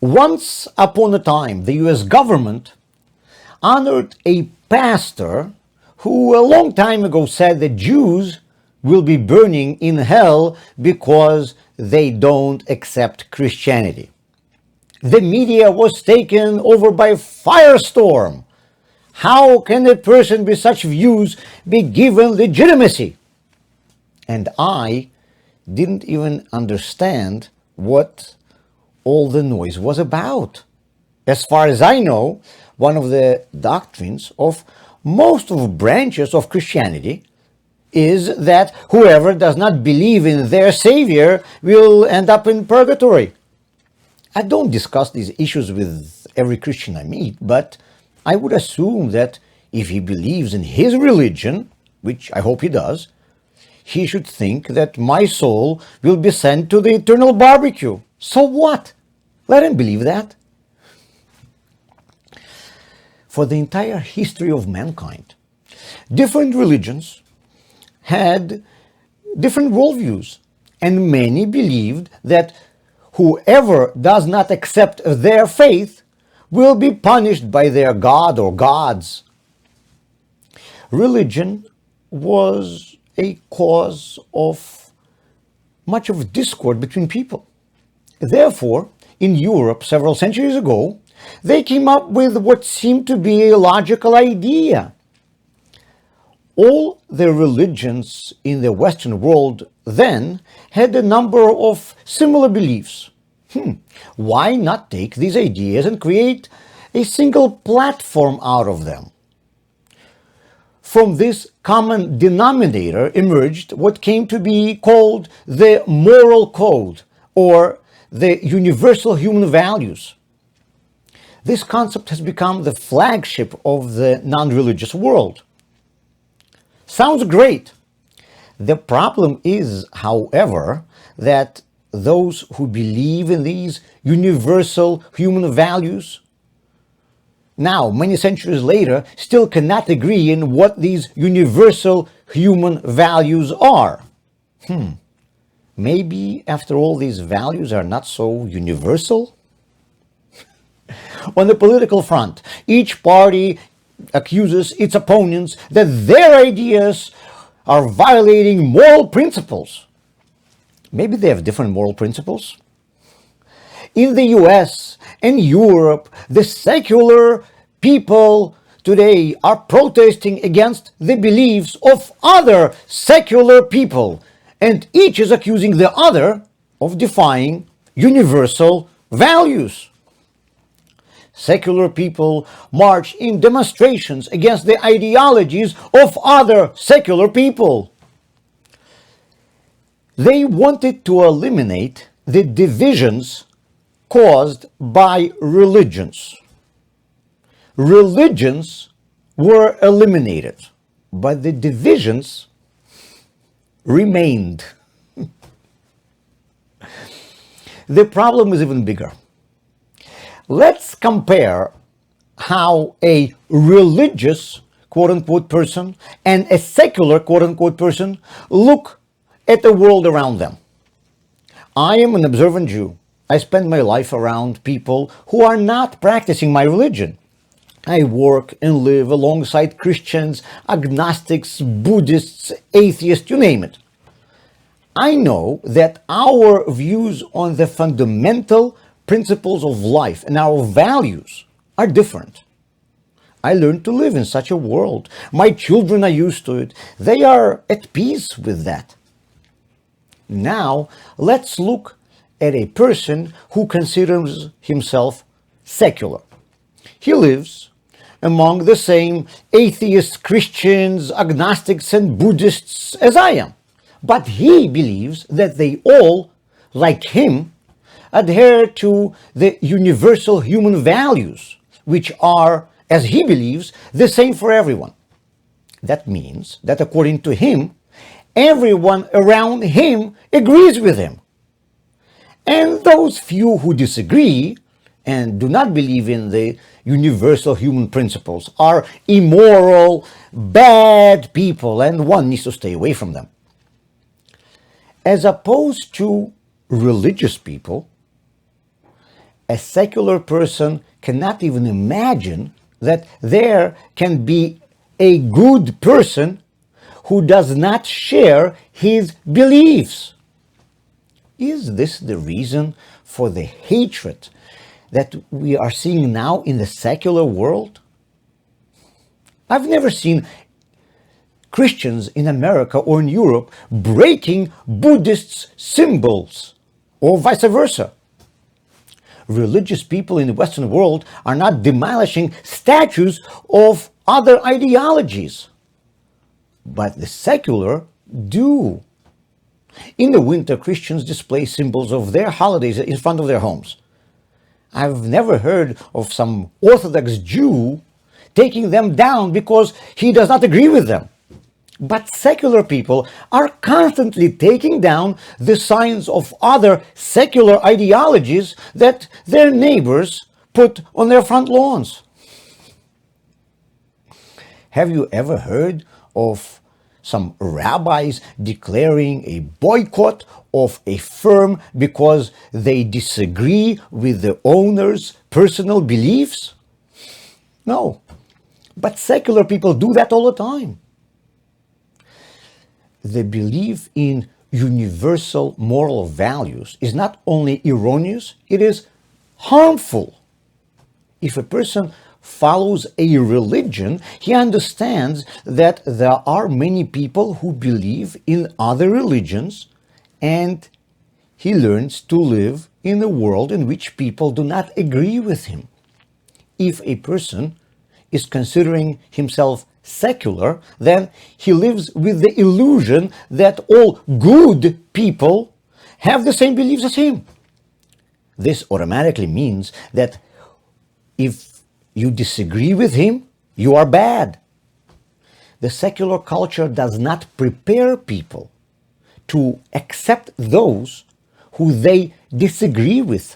Once upon a time, the US government honored a pastor who a long time ago said that Jews will be burning in hell because they don't accept Christianity. The media was taken over by a firestorm. How can a person with such views be given legitimacy? And I didn't even understand what all the noise was about. As far as I know, one of the doctrines of most of branches of Christianity is that whoever does not believe in their Savior will end up in purgatory. I don't discuss these issues with every Christian I meet, but I would assume that if he believes in his religion, which I hope he does, he should think that my soul will be sent to the eternal barbecue. So what? Let him believe that. For the entire history of mankind, different religions had different worldviews, and many believed that whoever does not accept their faith will be punished by their god or gods. Religion was a cause of much of discord between people. Therefore, in Europe several centuries ago, they came up with what seemed to be a logical idea. All the religions in the Western world then had a number of similar beliefs. Why not take these ideas and create a single platform out of them? From this common denominator emerged what came to be called the moral code, or the universal human values. This concept has become the flagship of the non-religious world. Sounds great. The problem is, however, that those who believe in these universal human values now, many centuries later, still cannot agree in what these universal human values are. Maybe, after all, these values are not so universal? On the political front, each party accuses its opponents that their ideas are violating moral principles. Maybe they have different moral principles. In the US and Europe, the secular people today are protesting against the beliefs of other secular people, and each is accusing the other of defying universal values. Secular people march in demonstrations against the ideologies of other secular people. They wanted to eliminate the divisions caused by religions. Religions were eliminated, but the divisions remained. The problem is even bigger. Let's compare how a religious quote-unquote person and a secular quote-unquote person look at the world around them. I am an observant Jew. I spend my life around people who are not practicing my religion. I work and live alongside Christians, agnostics, Buddhists, atheists, you name it. I know that our views on the fundamental principles of life and our values are different. I learned to live in such a world. My children are used to it. They are at peace with that. Now, let's look at a person who considers himself secular. He lives among the same atheists, Christians, agnostics, and Buddhists as I am. But he believes that they all, like him, adhere to the universal human values, which are, as he believes, the same for everyone. That means that according to him, everyone around him agrees with him. And those few who disagree and do not believe in the universal human principles are immoral, bad people, and one needs to stay away from them. As opposed to religious people, a secular person cannot even imagine that there can be a good person who does not share his beliefs. Is this the reason for the hatred that we are seeing now in the secular world? I've never seen Christians in America or in Europe breaking Buddhists' symbols, or vice versa. Religious people in the Western world are not demolishing statues of other ideologies, but the secular do. In the winter, Christians display symbols of their holidays in front of their homes. I've never heard of some Orthodox Jew taking them down because he does not agree with them. But secular people are constantly taking down the signs of other secular ideologies that their neighbors put on their front lawns. Have you ever heard of some rabbis declaring a boycott of a firm because they disagree with the owner's personal beliefs? No. But secular people do that all the time. The belief in universal moral values is not only erroneous, it is harmful. If a person follows a religion, he understands that there are many people who believe in other religions, and he learns to live in a world in which people do not agree with him. If a person is considering himself secular, then he lives with the illusion that all good people have the same beliefs as him. This automatically means that if you disagree with him, you are bad. The secular culture does not prepare people to accept those who they disagree with.